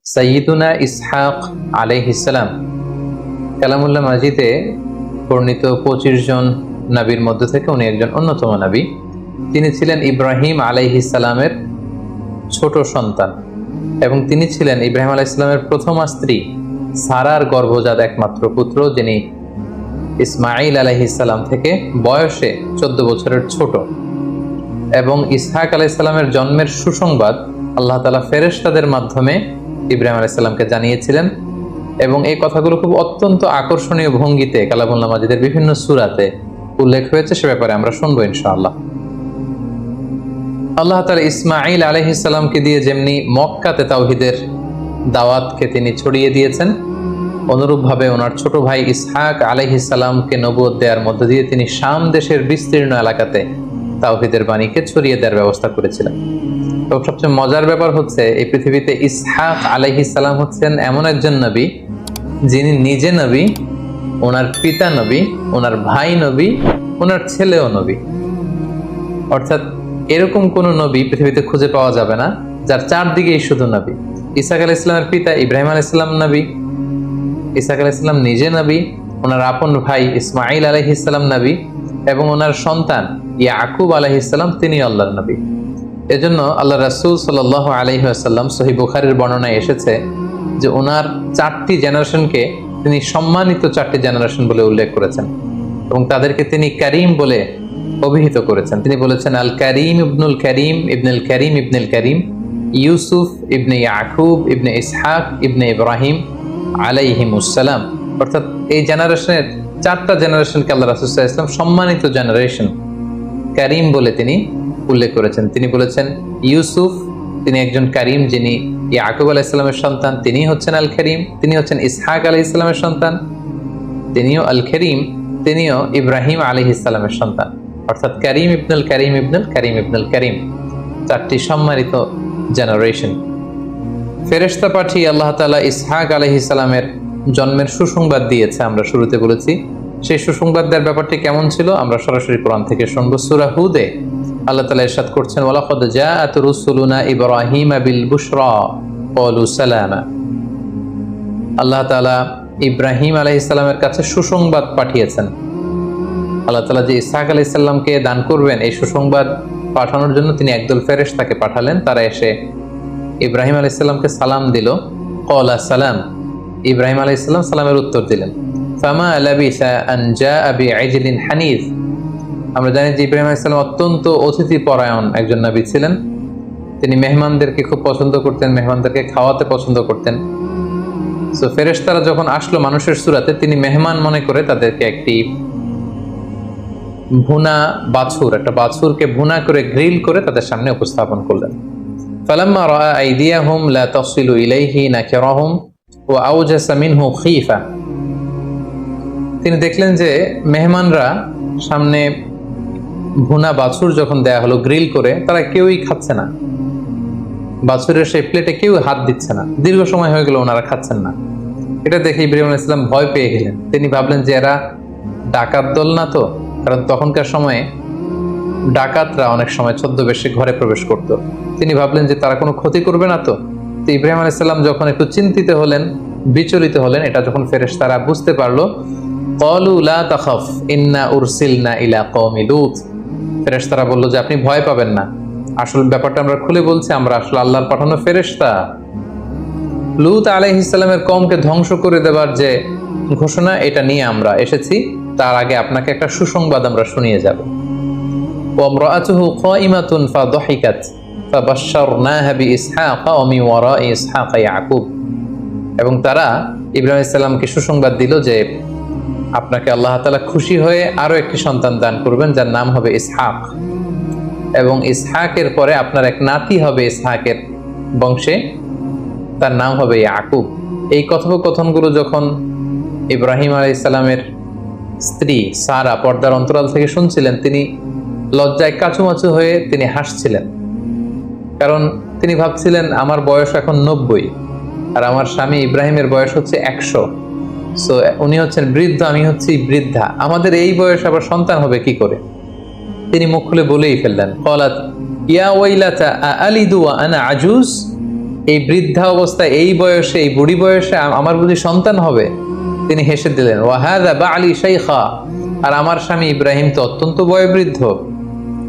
সাইয়্যিদুনা ইসহাক আলাইহিস সালাম কালামুল্লাহ মাজিদে বর্ণিত 25 জন নবীর মধ্য থেকে উনি একজন অন্যতম নবী। তিনি ছিলেন ইব্রাহিম আলাইহিস সালামের ছোট সন্তান এবং তিনি ছিলেন ইব্রাহিম আলাইহিস সালামের প্রথমা স্ত্রী সারার গর্ভজাত একমাত্র পুত্র, যিনি ইসমাঈল আলাইহিস সালাম থেকে বয়সে 14 বছরের ছোট। এবং ইসহাক আলাইহিস সালামের জন্মের সুসংবাদ আল্লাহ তাআলা ফেরেশতাদের মাধ্যমে ইব্রাহিম আলাইহিস সালামকে জানিয়েছিলেন এবং এই কথাগুলো খুব অত্যন্ত আকর্ষণীয় ভঙ্গিতে কালামুল্লাহ মাজিদের বিভিন্ন সূরাতে উল্লেখ হয়েছে। সে ব্যাপারে আমরা শুনবো ইনশাআল্লাহ। আল্লাহ তাআলা ইসমাঈল আলাইহিস সালামকে দিয়ে যেমনি মক্কাতে তাওহীদের দাওয়াতকে তিনি ছড়িয়ে দিয়েছেন, অনুরূপভাবে ওনার ছোট ভাই ইসহাক আলাইহিস সালামকে নবুয়ত দেওয়ার মধ্য দিয়ে তিনি শাম দেশের বিস্তীর্ণ এলাকাতে তাওহীদের বাণীকে ছড়িয়ে দেওয়ার ব্যবস্থা করেছিলেন। তো সবচেয়ে মজার ব্যাপার হচ্ছে, এই পৃথিবীতে ইসহাক আলাইহিস সালাম হচ্ছেন এমন একজন নবী যিনি নিজে নবী, ওনার পিতা নবী, ওনার ভাই নবী, ওনার ছেলেও নবী। অর্থাৎ এরকম কোন নবী পৃথিবীতে খুঁজে পাওয়া যাবে না যার চারদিকেই শুধু নবী। ইসহাক আলাইহিস সালামের পিতা ইব্রাহিম আলাইহিস সালাম নবী, ইসহাক আলাইহিস সালাম নিজে নবী, ওনার আপন ভাই ইসমাঈল আলাইহিস সালাম নবী এবং ওনার সন্তান ইয়াকুব আলাইহিস সালাম তিনি আল্লাহর নবী। এজন্য আল্লাহ রাসূল সাল্লাল্লাহু আলাইহি ওয়াসাল্লাম সহিহ বুখারীর বর্ণনায় এসেছে যে ওনার 4টি জেনারেশনকে তিনি সম্মানিত 4টি জেনারেশন বলে উল্লেখ করেছেন এবং তাদেরকে তিনি করিম বলে অভিহিত করেছেন। তিনি বলেছেন আল করিম ইবনুল করিম ইবনুল করিম ইবনুল করিম ইউসুফ ইবনে ইয়াকুব ইবনে ইসহাক ইবনে ইব্রাহিম আলাইহিমুস সালাম। অর্থাৎ এই জেনারেশনের 4টা জেনারেশনকে আল্লাহ রাসূল সাল্লাল্লাহু আলাইহি ওয়াসাল্লাম সম্মানিত জেনারেশন করিম বলে তিনি উল্লেখ করেছেন। তিনি বলেছেন ইউসুফ তিনি একজন করিম, যিনি ইয়াকুব আলাইহিস সালামের সন্তান, তিনি হচ্ছেন আল করিম। তিনি হচ্ছেন ইসহাক আলাইহিস সালামের সন্তান, তিনিও আল করিম। তিনিও ইব্রাহিম আলাইহিস সালামের সন্তান। অর্থাৎ করিম ইবনুল করিম ইবনুল করিম ইবনুল করিম, 4টি সম্মানিত জেনারেশন। ফেরেশতা পাঠিয়ে আল্লাহ তাআলা ইসহাক আলাইহিস সালামের জন্মের সুসংবাদ দিয়েছে। আমরা শুরুতে বলেছি সেই সুসংবাদ দেওয়ার ব্যাপারটি কেমন ছিল আমরা সরাসরি কোরআন থেকে শুনবো। সূরা হুদে আল্লাহ তাআলা ইরশাদ করছেন ওয়ালাকাদ জাআত রুসুলুনা ইব্রাহিমা বিল বুশরা ক্বালু সালামা। আল্লাহ তাআলা ইব্রাহিম আলাইহিস সালামের কাছে সুসংবাদ পাঠিয়েছেন। আল্লাহ তাআলা যে ইসহাক আলাইহিস সালামকে দান করবেন এই সুসংবাদ পাঠানোর জন্য তিনি একদল ফেরেশতাকে পাঠালেন। তারা এসে ইব্রাহিম আলাইহিস সালামকে সালাম দিল। ক্বালা সালাম, ইব্রাহিম আলাইহিস সালাম সালামের উত্তর দিলেন। ফামা লাবিসা আন জাআ বিআজলিন হানিফ। আমরা জানি যে ইব্রাহিম আলাইহিস সালাম অত্যন্ত অতিথি পরায়ণ একজন নবী ছিলেন। তিনি মেহমানদেরকে খুব পছন্দ করতেন, মেহমানদেরকে খাওয়াতে পছন্দ করতেন। সো ফেরেশতারা যখন আসলো মানুষের সূরাতে, তিনি মেহমান মনে করে তাদেরকে একটি ভুনা বাছুর, একটা বাছুরকে ভুনা করে গ্রিল করে তাদের সামনে উপস্থাপন করলেন। ফালাম্মা রাআ আইদিয়াহুম লা তাসিলু ইলাইহি নাকিরাহুম ওয়া আওজাসা মিনহু খীফা। তিনি দেখলেন যে মেহমানরা সামনে ভুনা বাছুর যখন দেয়া হলো গ্রিল করে, তারা কেউই খাচ্ছে না, বাছুরের সেই প্লেটে কেউ হাত দিচ্ছে না। দীর্ঘ সময় হয়ে গেল ওনারা খাচ্ছেন না। এটা দেখে ইব্রাহিম আলাইহিস সালাম ভয় পেয়ে গেলেন। তিনি ভাবলেন যে এরা ডাকাত দল না তো, কারণ তখনকার সময়ে ডাকাতরা অনেক সময় ছদ্মবেশে ঘরে প্রবেশ করত। তিনি ভাবলেন যে তারা কোনো ক্ষতি করবে না তো। ইব্রাহিম আলাইহিস সালাম যখন একটু চিন্তিত হলেন, বিচলিত হলেন, এটা যখন ফেরেশতারা বুঝতে পারলো, ক্বালু লা তাখাফ ইন্না উরসিলনা ইলা কওমি লূত। ফেরেশতারা বলল যে আপনি ভয় পাবেন না, আসল ব্যাপারটা আমরা খুলে বলছি, আমরা আসলে আল্লাহর পাঠানো ফেরেশতা। লূত আলাইহিস সালামের কওমকে ধ্বংস করে দেবার যে ঘোষণা, এটা নিয়ে আমরা এসেছি। তার আগে আপনাকে একটা সুসংবাদ আমরা শুনিয়ে যাব। ওয়া ইমরাআতুহু কাইমাতুন ফাদাহিকাত ফাবাশশারনাহা বিইসহাক ওয়া মিন ওয়ারাই ইসহাক ইয়াকুব। এবং তারা ইব্রাহিম আলাইহিস সালামকে সুসংবাদ দিল যে আপনাকে আল্লাহ তাআলা খুশি হয়ে আরো একটি সন্তান দান করবেন যার নাম হবে ইসহাক, এবং ইসহাকের পরে আপনার এক নাতি হবে ইসহাকের বংশে, তার নাম হবে ইয়াকুব। এই কথোপকথনগুলো যখন ইব্রাহিম আলাইহিস সালামের স্ত্রী সারা পর্দার অন্তরাল থেকে শুনছিলেন, তিনি লজ্জায় কাচুমাচু হয়ে তিনি হাসছিলেন। কারণ তিনি ভাবছিলেন আমার বয়স এখন 90 আর আমার স্বামী ইব্রাহিমের বয়স হচ্ছে 100। সো উনি হচ্ছেন বৃদ্ধ, আমি হচ্ছি বৃদ্ধা, আমাদের এই বয়স আবার সন্তান হবে কি করে। তিনি মুখ খুলে বলেই ফেললেন, ক্বালাত ইয়া ওয়াইলাতা আলিদু ওয়া আনা আজুজ। এই বৃদ্ধা অবস্থায়, এই বয়সে, এই বুড়ি বয়সে আমার বুঝি সন্তান হবে? তিনি হেসে দিলেন, ওয়াহাদা বালি শাইখা, আর আমার স্বামী ইব্রাহিম তো অত্যন্ত বয়োবৃদ্ধ।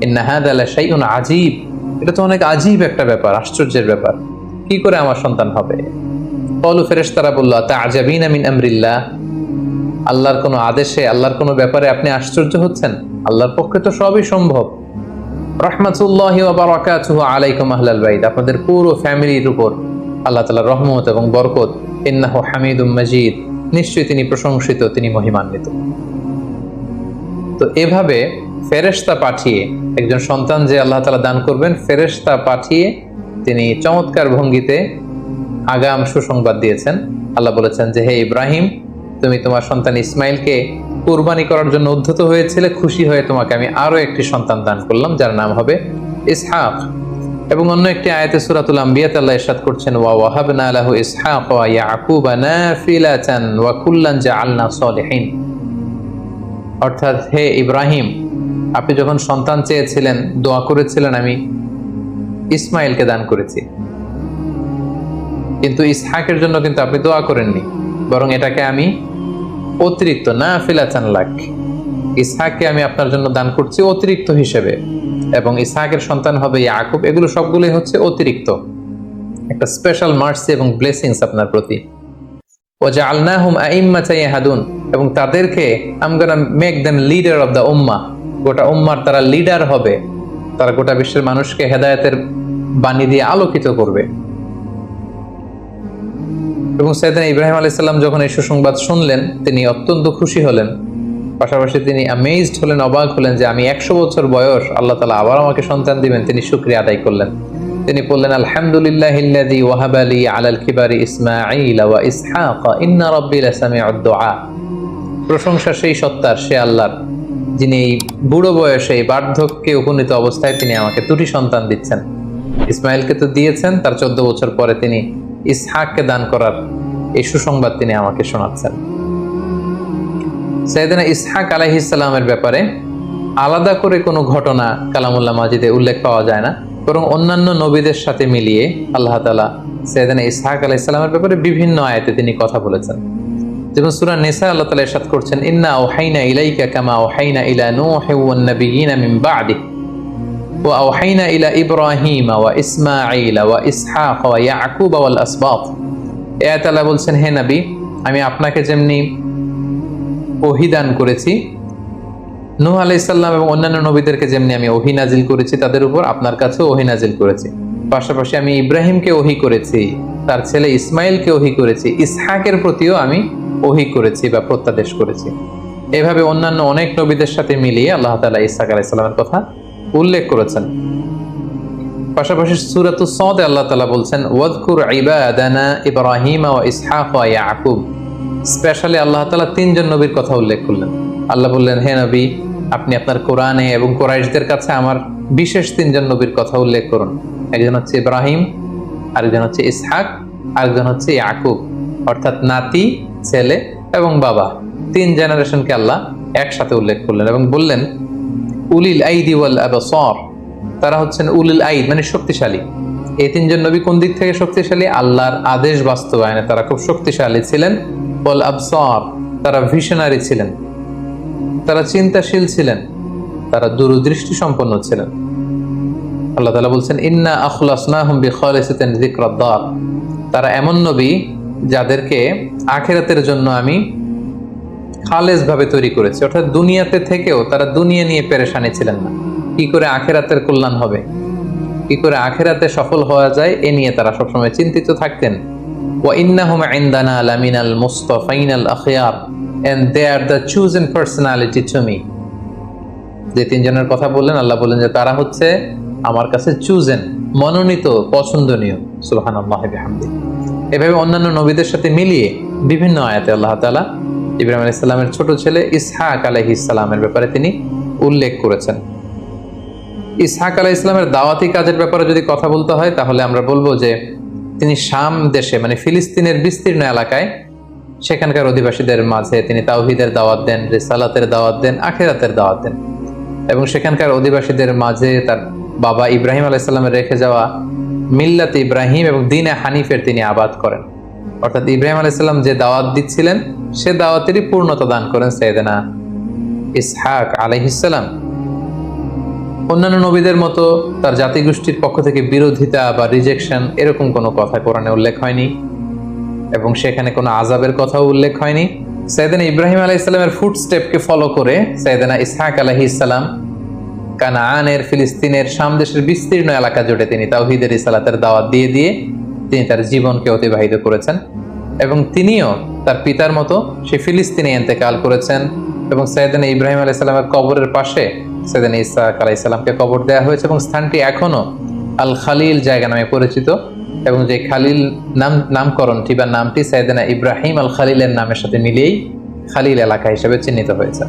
ইন্না হাদা লাশাইউন আজীব, এটা তো অনেক আজীব একটা ব্যাপার, আশ্চর্যের ব্যাপার, কি করে আমার সন্তান হবে? ক্বালু, ফেরেশতারা বলল, তা'জাবিনা মিন আমরিল্লাহ, আল্লাহর কোনো আদেশে, আল্লাহর কোনো ব্যাপারে আপনি আশ্চর্য হচ্ছেন? আল্লাহর পক্ষে তো সবই সম্ভব। রাহমাতুল্লাহি ওয়া বারাকাতুহু আলাইকুম আহলাল বাইত, আপনাদের পুরো ফ্যামিলির উপর আল্লাহ তাআলার রহমত এবং বরকত। ইন্নাহু হামিদুম মাজিদ, নিশ্চয়ই তিনি প্রশংসিত, তিনি মহিমান্বিত। তো এভাবে ফেরেশতা পাঠিয়ে একজন সন্তান যে আল্লাহ তাআলা দান করবেন, ফেরেশতা পাঠিয়ে তিনি চমৎকার ভঙ্গিতে আগাম সুসংবাদ দিয়েছেন। আল্লাহ বলেছেন যে, হে ইব্রাহিম, তুমি তোমার সন্তান ইসমাইলকে কুরবানি করার জন্য উদ্ধত হয়েছিলে, খুশি হয়ে তোমাকে আমি আরো একটি সন্তান দান করলাম, যার নাম হবে ইসহাক। এবং অন্য একটি আয়াতে সূরাতুল আম্বিয়াতে আল্লাহ ইরশাদ করছেন, ওয়া ওয়াহাবনা লাহু ইসহাক ওয়া ইয়াকুবা নাফিলাতান ওয়া কুল্লান জাআলনা সলিহিন। অর্থাৎ, হে ইব্রাহিম, আপনি যখন সন্তান চেয়েছিলেন, দোয়া করেছিলেন, আমি ইসমাইলকে দান করেছি, কিন্তু ইসহাকের জন্য কিন্তু আপনি দোয়া করেননি, বরং এটাকে আমি অতিরিক্ত নাফিলাতান লাক, ইসহাককে আমি আপনার জন্য দান করছি অতিরিক্ত হিসেবে, এবং ইসহাকের সন্তান হবে ইয়াকুব। এগুলো সবগুলোই হচ্ছে অতিরিক্ত একটা স্পেশাল মার্সি এবং ব্লেসিংস আপনার প্রতি। ওয়াজআলনাহুম আইম্মাতান ইয়াহদুন, এবং তাদেরকে I am gonna make them leader of the উম্মাহ, গোটা উম্মার তারা লিডার হবে, তারা গোটা বিশ্বের মানুষকে হেদায়েতের বাণী দিয়ে আলোকিত করবে। এবং সাইয়েদনা ইব্রাহিম আলাইহিস সালাম যখন এই সুসংবাদ শুনলেন, তিনি অত্যন্ত খুশি হলেন, পাশাপাশি তিনি অ্যামেজড হলেন, অবাক হলেন যে আমি 100 বছর বয়স, আল্লাহ তাআলা আবার আমাকে সন্তান দিবেন। তিনি শুকরিয়া আদায় করলেন। তিনি বললেন, আলহামদুলিল্লাহিল্লাযী ওয়াহাবা লি আলাল কিবারি ইসমাঈল ওয়া ইসহাক ইন্না রাব্বী লাসামিউদ দুআ। প্রশংসা সেই সত্তার, সে আল্লাহর, যিনি এই বুড়ো বয়সে, এই বার্ধক্যে উপনীত অবস্থায় তিনি আমাকে দুটি সন্তান দিচ্ছেন। ইসমাইলকে তো দিয়েছেন, তার 14 বছর পরে তিনি ইসহাককে দান করার এই সুসংবাদ তিনি আমাকে শোনাচ্ছেন। সাইয়েদনা ইসহাক আলাইহিস সালামের ব্যাপারে আলাদা করে কোনো ঘটনা কালামুল্লাহ মাজিদে উল্লেখ পাওয়া যায় না, বরং অন্যান্য নবীদের সাথে মিলিয়ে আল্লাহ তাআলা সাইয়েদনা ইসহাক আলাইহিস সালামের ব্যাপারে বিভিন্ন আয়াতে তিনি কথা বলেছেন। যেমন সূরা নিসা আল্লাহ তাআলা ইরশাদ করছেন, ইন্না আওহাইনা ইলাইকা কামা আওহাইনা ইলা নূহি ওয়ান নাবিয়িনা মিন বা'দিহি ওয়া আওহাইনা ইলা ইব্রাহিমা ওয়া ইসমাঈলা ওয়া ইসহাক ওয়া ইয়াকুবা ওয়াল আসবাত। এই আয়াতে আল্লাহ বলছেন, হে নবী, আমি আপনাকে যেমনি ওহী দান করেছি, নূহ আলাইহিস সালাম এবং অন্যান্য নবীদেরকে যেমনি আমি ওহী নাজিল করেছি তাদের উপর, আপনার কাছেও ওহী নাজিল করেছি। পাশাপাশি আমি ইব্রাহিমকে ওহী করেছি, তার ছেলে ইসমাইলকে ওহী করেছি, ইসহাকের প্রতিও আমি ওহী করেছি বা প্রত্যাদেশ করেছি। এভাবে অন্যান্য অনেক নবীদের সাথে মিলিয়ে আল্লাহ তাআলা ইসহাক আলাইহিস সালামের কথা উল্লেখ করেছেন। পাশাপাশি সূরাতুস সাদ আল্লাহ তাআলা বলছেন, ওয়াযকুর ইবাদানা ইব্রাহিম ওয়া ইসহাক ওয়া ইয়াকুব। স্পেশালি আল্লাহ তাআলা 3 জন নবীর কথা উল্লেখ করলেন। আল্লাহ বললেন, হে নবী, আপনি আপনার কোরআনে এবং কুরাইশদের কাছে আমার বিশেষ 3 জন নবীর কথা উল্লেখ করুন। একজন হচ্ছে ইব্রাহিম, আরেকজন হচ্ছে ইসহাক, আরেকজন হচ্ছে ইয়াকুব, অর্থাৎ নাতি, ছেলে এবং বাবা, 3 জেনারেশনকে আল্লাহ একসাথে উল্লেখ করলেন এবং বললেন, উলিল আইদি ওয়াল আবসার, তারা হচ্ছেন উলিল আইদ মানে শক্তিশালী। এই 3 জন নবী কোন দিক থেকে শক্তিশালী? আল্লাহর আদেশ বাস্তবায়নে তারা খুব শক্তিশালী ছিলেন। ওয়াল আবসার, তারা ভিশনারি ছিলেন, তারা চিন্তাশীল ছিলেন, তারা দূরদৃষ্টি সম্পন্ন ছিলেন। আল্লাহ তাআলা বলছেন, ইন্না আখলাসনাহুম বিখালিসাতিন যিকরাদ-দার, তারা এমন নবী যাদেরকে আখিরাতের জন্য আমি খালেস ভাবে তৈরি করেছি, অর্থাৎ দুনিয়াতে থেকেও তারা দুনিয়া নিয়ে পেরেশানি ছিলেন না, কি করে আখিরাতের কল্যাণ হবে, কি করে আখিরাতে সফল হওয়া যায়, এ নিয়ে তারা সবসময় চিন্তিত থাকতেন। ওয়া ইন্নাহুম ইনদানা লামিনাল মুস্তাফাইনাল আখিয়ার, and they are the chosen personality to me। যে 3 জনের কথা বললেন, আল্লাহ বললেন যে তারা হচ্ছে আমার কাছে চুজেন, মনোনীত, পছন্দনীয়। সুবহানাল্লাহি বিহামদিহি। এভাবে অন্যান্য নবীদের সাথে মিলিয়ে বিভিন্ন আয়াতে আল্লাহ তাআলা ইব্রাহিম আলাইহিস সালামের ছোট ছেলে ইসহাক আলাইহিস সালামের ব্যাপারে তিনি উল্লেখ করেছেন। ইসহাক আলাইহিস সালামের দাওয়াতি কাজের ব্যাপারে যদি কথা বলতে হয়, তাহলে আমরা বলবো যে তিনি শাম দেশে মানে ফিলিস্তিনের বিস্তীর্ণ এলাকায় সেখানকার অধিবাসীদের মাঝে তিনি তাওহীদের দাওয়াত দেন, রিসালাতের দাওয়াত দেন, আখিরাতের দাওয়াত দেন, এবং সেখানকার অধিবাসীদের মাঝে তার বাবা ইব্রাহিম আলাইহিস সালামের রেখে যাওয়া মিল্লাতে ইব্রাহিম এবং দ্বীনে হানিফের তিনি আবাদ করেন। অর্থাৎ ইব্রাহিম আলাইহিস সালাম যে দাওয়াত দিচ্ছিলেন সে দাওয়াতেরই পূর্ণতা দান করেন সাইয়েদনা ইসহাক আলাইহিস সালাম। অন্যান্য নবীদের মতো তার জাতিগোষ্ঠীর পক্ষ থেকে বিরোধিতা বা রিজেকশন এরকম কোনো কথা কোরআনে উল্লেখ হয়নি, এবং সেখানে কোনো আযাবের কথাও উল্লেখ হয়নি। সাইয়েদনা ইব্রাহিম আলাইহিস সালামের ফুটস্টেপকে ফলো করে সাইয়েদনা ইসহাক আলাইহিস সালাম কানানের, ফিলিস্তিনের, শাম দেশের বিস্তীর্ণ এলাকা জুড়ে তিনি তাওহীদের রিসালাতের দাওয়াত দিয়ে দিয়ে তিনি তার জীবনকে অতিবাহিত করেছেন, এবং তিনিও তার পিতার মতো সে ফিলিস্তিনে ইন্তেকাল করেছেন। এবং সাইয়েদনা ইব্রাহিম আলাইহিস সালামের কবরের পাশে সাইয়েদনা ইসহাক আলাইহিস সালামকে কবর দেওয়া হয়েছে, এবং স্থানটি এখনো আল খালিল জায়গা নামে পরিচিত, এবং যে খালিল নামকরণটি বা নামটি সাইয়েদনা ইব্রাহিম আল খালিলের নামের সাথে মিলিয়েই খালিল এলাকা হিসেবে চিহ্নিত হয়েছে।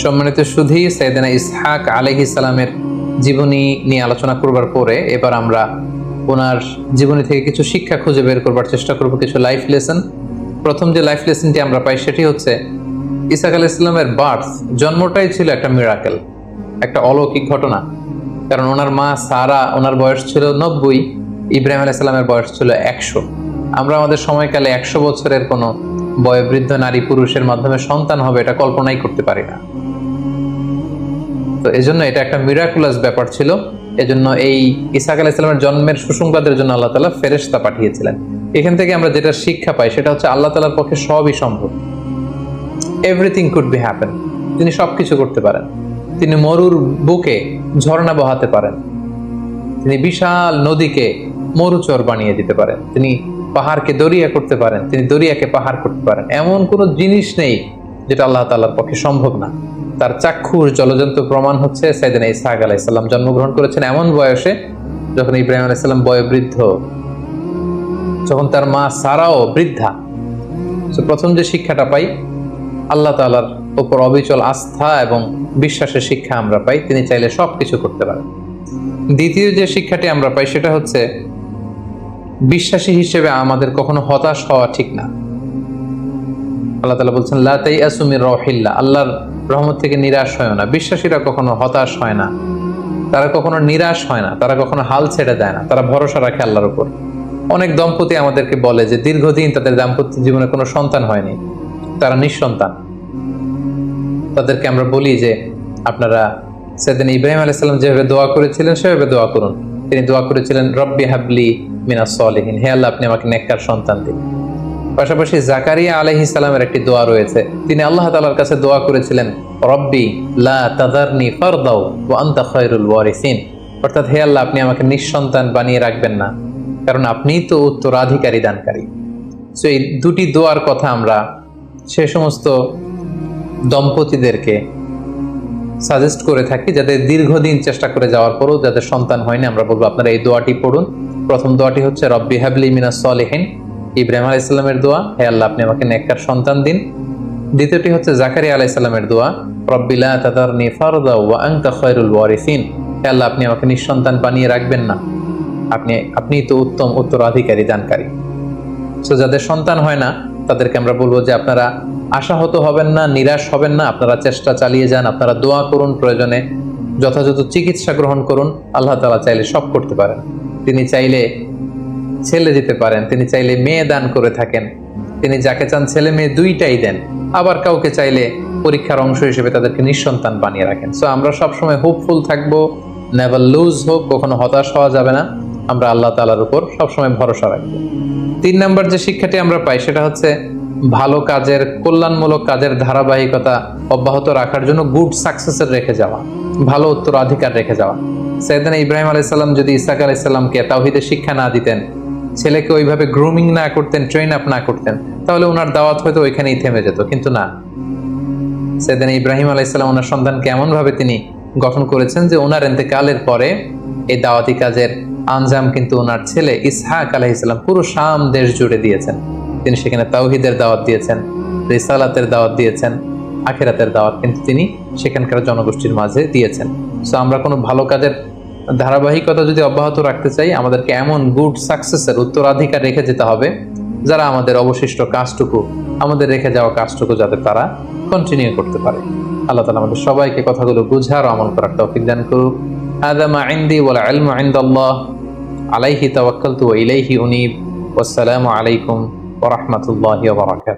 সম্মানিত সুধী, সাইয়েদনা ইসহাক আলাইহিস সালামের জীবনী নিয়ে আলোচনা করবার পরে এবার আমরা ওনার জীবনী থেকে কিছু শিক্ষা খুঁজে বের করবার চেষ্টা করব, কিছু লাইফ লেসন। প্রথম যে লাইফ লেসনটি আমরা পাই সেটি হচ্ছে ইসহাক আলাইহিস সালামের বার্থ, জন্মটাই ছিল একটা মিরাকেল, একটা অলৌকিক ঘটনা। কারণ ওনার মা সারা, ওনার বয়স ছিল 90, ইব্রাহিম আলাইহিস সালামের বয়স ছিল 100। আমরা আমাদের সময়কালে 100 বছরের কোনো বয়োবৃদ্ধ নারী পুরুষের মাধ্যমে সন্তান হবে এটা কল্পনাই করতে পারি না। তো এজন্য এটা একটা মিরাকুলাস ব্যাপার ছিল। এজন্য এই ইসহাক আলাইহিস সালামের জন্মের সুসংবাদের জন্য আল্লাহ তাআলা ফেরেশতা পাঠিয়েছিলেন। এখান থেকে আমরা যেটা শিক্ষা পাই সেটা হচ্ছে আল্লাহ তাআলার পক্ষে সবই সম্ভব। Everything could be happen. তিনি সবকিছু করতে পারেন। তিনি মরুর বুকে ঝর্ণা বহাতে পারেন, তিনি বিশাল নদীকে মরুচর বানিয়ে দিতে পারেন, তিনি পাহাড়কে দরিয়া করতে পারেন, তিনি দরিয়াকে পাহাড় করতে পারেন। এমন কোনো জিনিস নেই যেটা আল্লাহ তাআলার পক্ষে সম্ভব না। তার চাক্ষুষ জলজন্ত প্রমাণ হচ্ছে সাইয়েদনা ইসহাক আলাইহিস সালাম জন্মগ্রহণ করেছেন এমন বয়সে যখন ইব্রাহিম আলাইহিস সালাম বয়োবৃদ্ধ, যখন তার মা সারাও বৃদ্ধা। তো প্রথম যে শিক্ষাটা পাই, আল্লাহ তাআলার উপর অবিচল আস্থা এবং বিশ্বাসের শিক্ষা আমরা পাই, তিনি চাইলে সবকিছু করতে পারেন। দ্বিতীয় যে শিক্ষাটি আমরা পাই সেটা হচ্ছে বিশ্বাসী হিসেবে আমাদের কখনো হতাশ হওয়া ঠিক না। আল্লাহ তাআলা বলছেন লা তাইয়াসু মির রাউহিল্লাহ, আল্লাহর রহমত থেকে নিরাশ হয় না। বিশ্বাসীরা কখনো হতাশ হয় না, তারা কখনো নিরাশ হয় না, তারা কখনো হাল ছেড়ে দেয় না, তারা ভরসা রাখে আল্লাহর উপর। অনেক দম্পতি আমাদেরকে বলে যে দীর্ঘদিন তাদের দাম্পত্য জীবনে কোনো সন্তান হয়নি, তারা নিঃসন্তান। তাদেরকে আমরা বলি যে আপনারা সাইয়েদনা ইব্রাহিম আলাইহিস সালাম যেভাবে দোয়া করেছিলেন সেভাবে দোয়া করুন। তিনি দোয়া করেছিলেন রব্বি হাবলি মিনাস সলিহিন, হে আল্লাহ আপনি আমাকে নেককার সন্তান দিন। পাশাপাশি জাকারিয়া আলাইহিস সালামের একটি দোয়া রয়েছে, তিনি আল্লাহ তাআলার কাছে দোয়া করেছিলেন রব্বি লা তাযারনি ফারদাও ওয়া আনতা খায়রুল ওয়ারিসিন, অর্থাৎ হে আল্লাহ আপনি আমাকে নিঃসন্তান বানিয়ে রাখবেন না, কারণ আপনিই তো উত্তরাধিকারী দানকারী। সো এই দুটি দোয়ার কথা আমরা সে সমস্ত দম্পতিদেরকে সাজেস্ট করে থাকি যাদের দীর্ঘদিন চেষ্টা করে যাওয়ার পরও যাদের সন্তান হয়নি, আমরা বলবো আপনারা এই দোয়াটি পড়ুন। প্রথম দোয়াটি হচ্ছে রব্বি হাবলি মিনাস সলিহিন, ইব্রাহিম আলাইহিস সালামের দোয়া, হে আল্লাহ আপনি আমাকে নেককার সন্তান দিন। দ্বিতীয়টি হচ্ছে জাকারিয়া আলাইহিস সালামের দোয়া, রব্বি লা তাযারনি ফারদা ওয়া আনতা খায়রুল ওয়ারিসিন, হে আল্লাহ আপনি আমাকে নিঃসন্তান বানিয়ে রাখবেন না, আপনি তো উত্তম উত্তরাধিকারী দানকারী। সো যাদের সন্তান হয় না তাদেরকে আমরা বলবো যে আপনারা আশাহত হবেন না, নিরাশ হবেন না, আপনারা চেষ্টা চালিয়ে যান, আপনারা দোয়া করুন, প্রয়োজনে যথাযথ চিকিৎসা গ্রহণ করুন। আল্লাহ তাআলা চাইলে সব করতে পারেন। তিনি চাইলে ছেলে দিতে পারেন, তিনি চাইলে মেয়ে দান করে থাকেন, তিনি যাকে চান ছেলে মেয়ে দুইটাই দেন। আবার কাউকে চাইলে পরীক্ষার অংশ হিসেবে তাদেরকে নিঃসন্তান বানিয়ে রাখেন। সো আমরা সবসময় হোপফুল থাকবো, নেভার লুজ হোপ, কখনো হতাশ হওয়া যাবে না, আমরা আল্লাহ তাআলার উপর সবসময় ভরসা রাখবো। 3 নম্বর যে শিক্ষাটি আমরা পাই সেটা হচ্ছে ভালো কাজের, কল্যাণমূলক কাজের ধারাবাহিকতা অব্যাহত রাখার জন্য গুড সাকসেসের রেখে যাওয়া, ভালো উত্তরাধিকার রেখে যাওয়া। সাইয়েদনা ইব্রাহিম আলাইহিস সালাম যদি ইসহাক আলাইহিস সালামকে তাওহীদের শিক্ষা না দিতেন, ছেলেকে ওইভাবে গ্রুমিং না করতেন, ট্রেন আপ না করতেন, তাহলে ওনার দাওয়াত হয়তো ওইখানেই থেমে যেত। কিন্তু না, সাইয়েদনা ইব্রাহিম আলাইহিস সালাম ওনার সন্তানকে এমন ভাবে তিনি গঠন করেছেন যে ওনার ইন্তেকালের পরে এই দাওয়াতি কাজের আঞ্জাম কিন্তু ওনার ছেলে ইসহাক আলাইহিস সালাম পুরো শাম দেশ জুড়ে দিয়েছেন। তিনি সেখানে তাওহীদের দাওয়াত দিয়েছেন, রিসালাতের দাওয়াত দিয়েছেন, আখিরাতের দাওয়াত কিন্তু তিনি সেখানকার জনগোষ্ঠীর মাঝে দিয়েছেন। সো আমরা কোনো ভালো কাজের ধারাবাহিকতা যদি অব্যাহত রাখতে চাই, আমাদেরকে এমন গুড সাকসেসের উত্তরাধিকার রেখে যেতে হবে যারা আমাদের অবশিষ্ট কাজটুকু, আমাদের রেখে যাওয়া কাজটুকু যাতে তারা কন্টিনিউ করতে পারে। আল্লাহ তাআলা আমাদের সবাইকে কথাগুলো বুঝার ও আমল করার তৌফিক দান করুক। হাযা মা ইনদি ওয়াল ইলমু ইনদাল্লাহ আলাইহি তাওয়াক্কালতু ওয়া ইলাইহি উনীব। ওয়াসসালামু আলাইকুম ওয়া রাহমাতুল্লাহি ওয়া বারাকাতুহু।